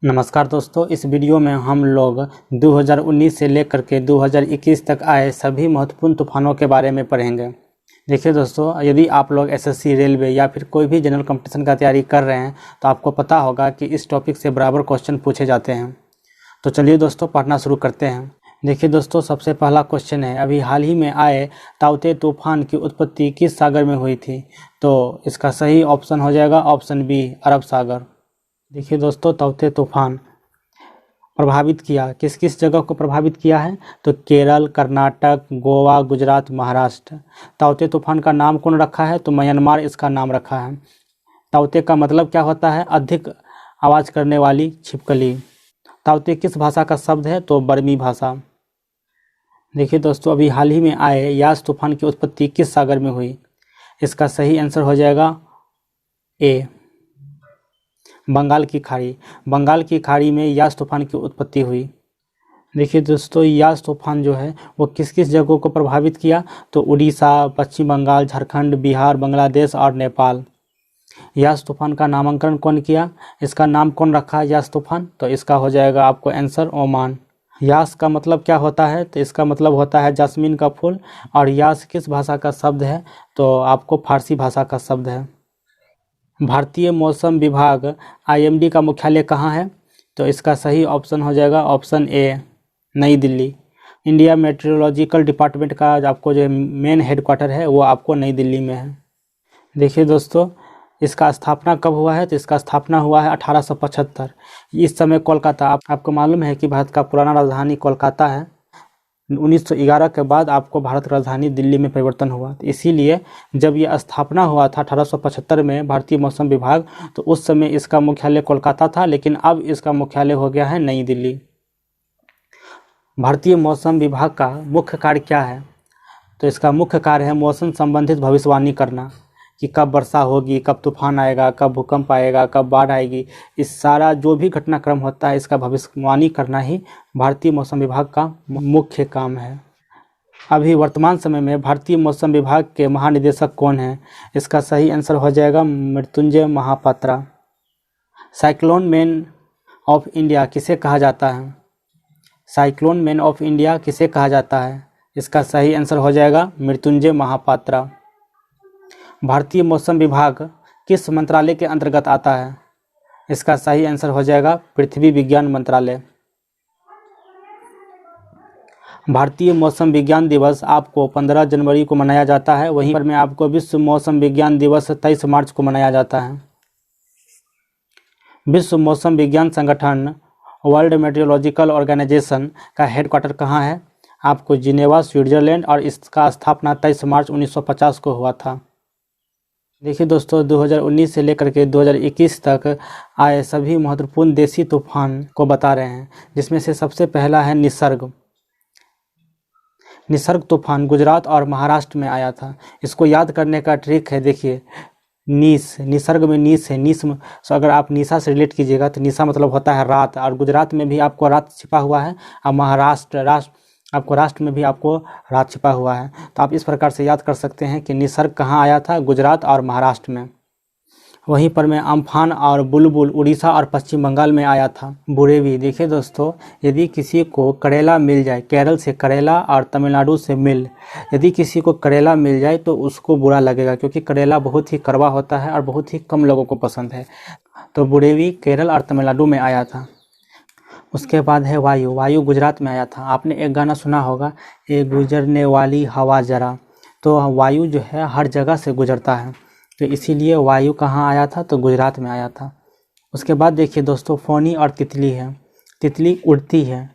नमस्कार दोस्तों, इस वीडियो में हम लोग 2019 से लेकर के 2021 तक आए सभी महत्वपूर्ण तूफानों के बारे में पढ़ेंगे। देखिए दोस्तों, यदि आप लोग एसएससी, रेलवे या फिर कोई भी जनरल कंपटीशन का तैयारी कर रहे हैं तो आपको पता होगा कि इस टॉपिक से बराबर क्वेश्चन पूछे जाते हैं। तो चलिए दोस्तों, पढ़ना शुरू करते हैं। देखिए दोस्तों, सबसे पहला क्वेश्चन है, अभी हाल ही में आए ताउते तूफान की उत्पत्ति किस सागर में हुई थी? तो इसका सही ऑप्शन हो जाएगा ऑप्शन बी, अरब सागर। देखिए दोस्तों, ताउते तूफान प्रभावित किया किस किस जगह को प्रभावित किया है? तो केरल, कर्नाटक, गोवा, गुजरात, महाराष्ट्र। ताउते तूफान का नाम कौन रखा है? तो म्यांमार इसका नाम रखा है। ताउते का मतलब क्या होता है? अधिक आवाज़ करने वाली छिपकली। ताउते किस भाषा का शब्द है? तो बर्मी भाषा। देखिए दोस्तों, अभी हाल ही में आए यास तूफान की उत्पत्ति किस सागर में हुई? इसका सही आंसर हो जाएगा ए, बंगाल की खाड़ी। बंगाल की खाड़ी में यास तूफान की उत्पत्ति हुई। देखिए दोस्तों, यास तूफान जो है वो किस किस जगहों को प्रभावित किया? तो उड़ीसा, पश्चिम बंगाल, झारखंड, बिहार, बांग्लादेश और नेपाल। यास तूफान का नामकरण कौन किया? इसका नाम कौन रखा है यास तूफान? तो इसका हो जाएगा आपको आंसर ओमान। यास का मतलब क्या होता है? तो इसका मतलब होता है जास्मीन का फूल। और यास किस भाषा का शब्द है? तो आपको फारसी भाषा का शब्द है। भारतीय मौसम विभाग आईएमडी का मुख्यालय कहाँ है? तो इसका सही ऑप्शन हो जाएगा ऑप्शन ए, नई दिल्ली। इंडिया मेट्रोलॉजिकल डिपार्टमेंट का आपको जो मेन हेडक्वार्टर है वो आपको नई दिल्ली में है। देखिए दोस्तों, इसका स्थापना कब हुआ है? तो इसका स्थापना हुआ है 1875। इस समय कोलकाता, आपको मालूम है कि भारत का पुराना राजधानी कोलकाता है। 1911 के बाद आपको भारत राजधानी दिल्ली में परिवर्तन हुआ, तो इसीलिए जब ये स्थापना हुआ था 1875 में भारतीय मौसम विभाग, तो उस समय इसका मुख्यालय कोलकाता था, लेकिन अब इसका मुख्यालय हो गया है नई दिल्ली। भारतीय मौसम विभाग का मुख्य कार्य क्या है? तो इसका मुख्य कार्य है मौसम संबंधित भविष्यवाणी करना कि कब वर्षा होगी, कब तूफान आएगा, कब भूकंप आएगा, कब बाढ़ आएगी। इस सारा जो भी घटनाक्रम होता है इसका भविष्यवाणी करना ही भारतीय मौसम विभाग का मुख्य काम है। अभी वर्तमान समय में भारतीय मौसम विभाग के महानिदेशक कौन हैं? इसका सही आंसर हो जाएगा Mrityunjay Mahapatra. Cyclone man of India किसे कहा जाता है? साइक्लोन मैन ऑफ इंडिया किसे कहा जाता है? इसका सही आंसर हो जाएगा मृत्युंजय महापात्रा। भारतीय मौसम विभाग किस मंत्रालय के अंतर्गत आता है? इसका सही आंसर हो जाएगा पृथ्वी विज्ञान मंत्रालय। भारतीय मौसम विज्ञान दिवस आपको 15 जनवरी को मनाया जाता है, वहीं पर में आपको विश्व मौसम विज्ञान दिवस 23 मार्च को मनाया जाता है। विश्व मौसम विज्ञान संगठन वर्ल्ड मेट्रोलॉजिकल ऑर्गेनाइजेशन का हेडक्वार्टर कहाँ है? आपको जिनेवा, स्विट्जरलैंड, और इसका स्थापना 23 मार्च 1950 को हुआ था। देखिए दोस्तों, 2019 से लेकर के 2021 तक आए सभी महत्वपूर्ण देशी तूफान को बता रहे हैं, जिसमें से सबसे पहला है निसर्ग। निसर्ग तूफान गुजरात और महाराष्ट्र में आया था। इसको याद करने का ट्रिक है, देखिए नीस, निसर्ग में नीस है। नीस तो अगर आप निशा से रिलेट कीजिएगा तो निशा मतलब होता है रात, और गुजरात में भी आपको रात छिपा हुआ है, और राष्ट्र में भी आपको रात छिपा हुआ है। तो आप इस प्रकार से याद कर सकते हैं कि निसर्ग कहाँ आया था? गुजरात और महाराष्ट्र में। वहीं पर में अम्फान और बुलबुल उड़ीसा और पश्चिम बंगाल में आया था। बुरेवी, देखिए दोस्तों, यदि किसी को करेला मिल जाए, केरल से करेला और तमिलनाडु से मिल, यदि किसी को करेला मिल जाए तो उसको बुरा लगेगा, क्योंकि करेला बहुत ही कड़वा होता है और बहुत ही कम लोगों को पसंद है। तो बुरेवी केरल और तमिलनाडु में आया था। उसके बाद है वायु। वायु गुजरात में आया था। आपने एक गाना सुना होगा, ए गुजरने वाली हवा जरा। तो वायु जो है हर जगह से गुजरता है, तो इसीलिए वायु कहाँ आया था? तो गुजरात में आया था। उसके बाद देखिए दोस्तों, फोनी और तितली है। तितली उड़ती है,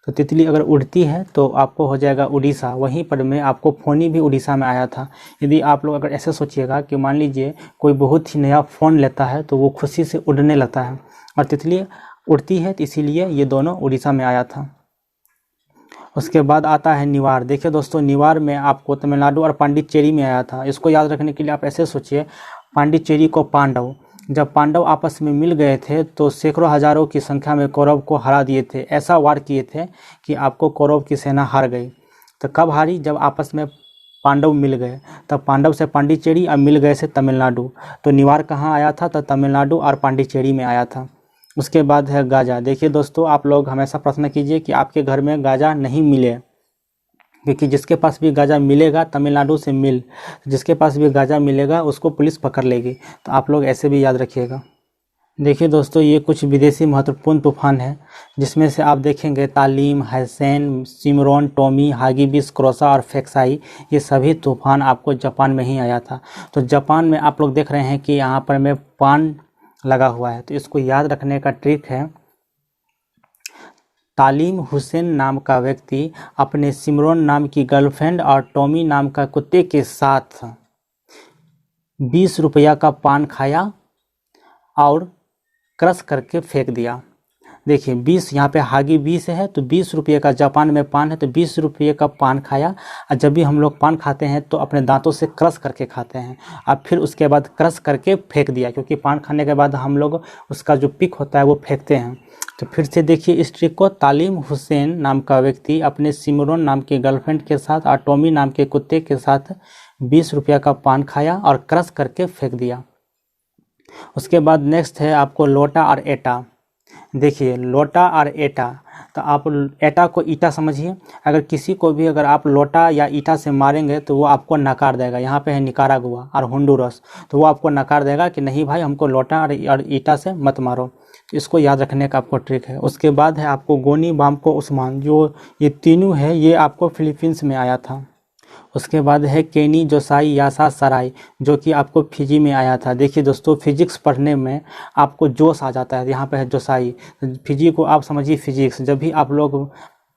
तो तितली अगर उड़ती है तो आपको हो जाएगा उड़ीसा। वहीं पर में आपको फोनी भी उड़ीसा में आया था। यदि आप लोग अगर ऐसे सोचिएगा कि मान लीजिए कोई बहुत ही नया फ़ोन लेता है तो वो खुशी से उड़ने लगता है, और तितली उड़ती है, तो इसीलिए ये दोनों उड़ीसा में आया था। उसके बाद आता है निवार। देखिए दोस्तों, निवार में आपको तमिलनाडु और पांडिचेरी में आया था। इसको याद रखने के लिए आप ऐसे सोचिए, पांडिचेरी को पांडव, जब पांडव आपस में मिल गए थे तो सैकड़ों हजारों की संख्या में कौरव को हरा दिए थे। ऐसा वार किए थे कि आपको कौरव की सेना हार गई। तो कब हारी? जब आपस में पांडव मिल गए, तब पांडव से पांडिचेरी और मिल गए से तमिलनाडु। तो निवार कहाँ आया था? तो तमिलनाडु और पांडिचेरी में आया था। उसके बाद है गांजा। देखिए दोस्तों, आप लोग हमेशा प्रार्थना कीजिए कि आपके घर में गांजा नहीं मिले, क्योंकि जिसके पास भी गांजा मिलेगा तमिलनाडु से जिसके पास भी गांजा मिलेगा उसको पुलिस पकड़ लेगी। तो आप लोग ऐसे भी याद रखिएगा। देखिए दोस्तों, ये कुछ विदेशी महत्वपूर्ण तूफान है, जिसमें से आप देखेंगे तालीम, हैसेन, सिमरोन, टॉमी, हागिबिस, क्रोसा और फेक्साई, ये सभी तूफान आपको जापान में ही आया था। तो जापान में आप लोग देख रहे हैं कि यहाँ पर में पान लगा हुआ है, तो इसको याद रखने का ट्रिक है, तालीम हुसैन नाम का व्यक्ति अपने सिमरोन नाम की गर्लफ्रेंड और टॉमी नाम का कुत्ते के साथ 20 रुपया का पान खाया और क्रश करके फेंक दिया। देखिए 20, यहाँ पे हागी 20 है, तो 20 रुपये का जापान में पान है, तो 20 रुपये का पान खाया। और जब भी हम लोग पान खाते हैं तो अपने दांतों से क्रश करके खाते हैं, और फिर उसके बाद क्रश करके फेंक दिया, क्योंकि पान खाने के बाद हम लोग उसका जो पिक होता है वो फेंकते हैं। तो फिर से देखिए इस ट्रिक को, तालीम हुसैन नाम का व्यक्ति अपने सिमरोन नाम की गर्लफ्रेंड के साथ और टॉमी नाम के कुत्ते के साथ 20 रुपये का पान खाया और क्रश करके फेंक दिया। उसके बाद नेक्स्ट है आपको लोटा और एटा। देखिए लोटा और एटा, तो आप एटा को ईटा समझिए। अगर किसी को भी अगर आप लोटा या ईटा से मारेंगे तो वो आपको नकार देगा। यहाँ पे है निकारागुआ और होंडुरस, तो वो आपको नकार देगा कि नहीं भाई, हमको लोटा और ईटा से मत मारो। तो इसको याद रखने का आपको ट्रिक है। उसके बाद है आपको गोनी, बामको, उस्मान, जो ये तीनों है ये आपको फिलीपींस में आया था। उसके बाद है केनी, जोसाई, यासा, सराय, जो कि आपको फिजी में आया था। देखिए दोस्तों, फिजिक्स पढ़ने में आपको जोश आ जाता है। यहाँ पे है जोसाई, फिजी को आप समझिए फिजिक्स। जब भी आप लोग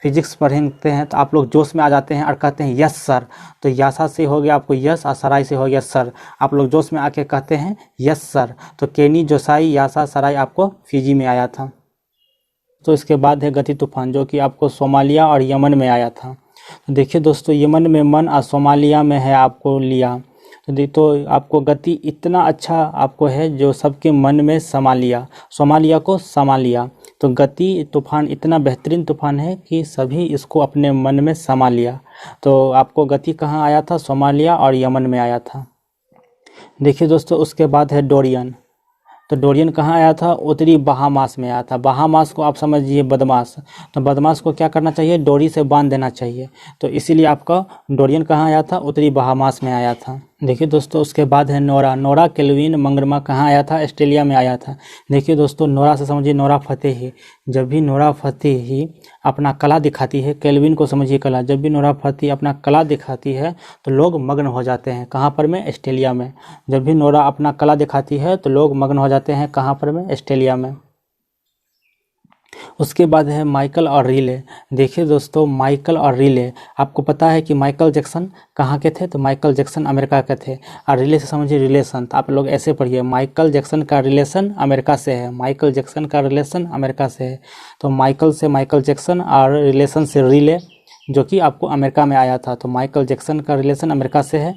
फिजिक्स पढ़ते हैं तो आप लोग जोश में आ जाते हैं और कहते हैं यस सर। तो यासा से हो गया आपको यस और सराय से हो गया सर, आप लोग जोश में आके कहते हैं यस सर। तो केनी, जोसाई, यासा, सराय आपको फिजी में आया था। तो इसके बाद है गति तूफान, जो कि आपको सोमालिया और यमन में आया था। तो देखिए दोस्तों, यमन में मन और सोमालिया में है आपको लिया। तो आपको गति इतना अच्छा आपको है जो सबके मन में समा लिया, सोमालिया को समा लिया। तो गति तूफान इतना बेहतरीन तूफान है कि सभी इसको अपने मन में समा लिया। तो आपको गति कहाँ आया था? सोमालिया और यमन में आया था। देखिए दोस्तों, उसके बाद है डोरियन। तो डोरियन कहाँ आया था? उत्तरी बहामास में आया था। बहामास को आप समझिए बदमाश। तो बदमाश को क्या करना चाहिए? डोरी से बांध देना चाहिए। तो इसीलिए आपका डोरियन कहाँ आया था? उत्तरी बहामास में आया था। देखिए दोस्तों, उसके बाद है नोरा। नोरा केल्विन मंगरमा कहाँ आया था? ऑस्ट्रेलिया में आया था। देखिए दोस्तों, नोरा से समझिए नोरा फतेही। जब भी नोरा फतेही अपना कला दिखाती है, केल्विन को समझिए कला, जब भी नोरा फतेही अपना कला दिखाती है तो लोग मग्न हो जाते हैं। कहाँ पर में? ऑस्ट्रेलिया में। जब भी नोरा अपना कला दिखाती है तो लोग मग्न हो जाते हैं। कहाँ पर में? ऑस्ट्रेलिया में। उसके बाद है माइकल और रिले। देखिए दोस्तों, माइकल और रिले, आपको पता है कि माइकल जैक्सन कहाँ के थे? तो माइकल जैक्सन अमेरिका के थे। और रिले से समझिए रिलेशन, तो आप लोग ऐसे पढ़िए, माइकल जैक्सन का रिलेशन अमेरिका से है। माइकल जैक्सन का रिलेशन अमेरिका से है। तो माइकल से माइकल जैक्सन और रिलेशन से रिले, जो कि आपको अमेरिका में आया था। तो माइकल जैक्सन का रिलेशन अमेरिका से है।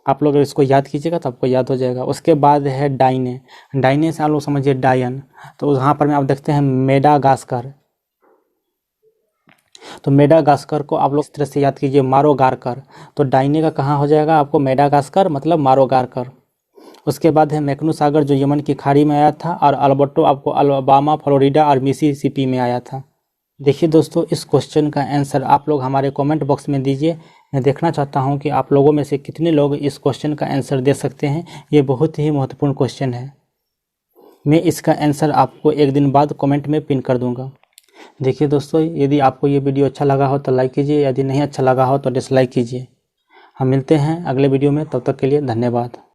आप लोग इसको याद कीजिएगा तो आपको याद हो जाएगा। उसके बाद है डाइने। डाइने से आप लोग समझिए डायन। तो यहाँ पर में आप देखते हैं मेडागास्कर। तो मेडागास्कर को आप लोग इस तरह से याद कीजिए, मारोगारकर। तो डाइने का कहाँ हो जाएगा आपको? मेडागास्कर मतलब मारोगारकर। उसके बाद है मैकनू सागर, जो यमन की खाड़ी में आया था। और अल्बर्टो आपको अलाबामा, फ्लोरिडा और मिसिसिपी में आया था। देखिए दोस्तों, इस क्वेश्चन का आंसर आप लोग हमारे कमेंट बॉक्स में दीजिए। मैं देखना चाहता हूं कि आप लोगों में से कितने लोग इस क्वेश्चन का आंसर दे सकते हैं। ये बहुत ही महत्वपूर्ण क्वेश्चन है। मैं इसका आंसर आपको एक दिन बाद कमेंट में पिन कर दूंगा। देखिए दोस्तों, यदि आपको ये वीडियो अच्छा लगा हो तो लाइक कीजिए, यदि नहीं अच्छा लगा हो तो डिसलाइक कीजिए। हम मिलते हैं अगले वीडियो में, तब तक के लिए धन्यवाद।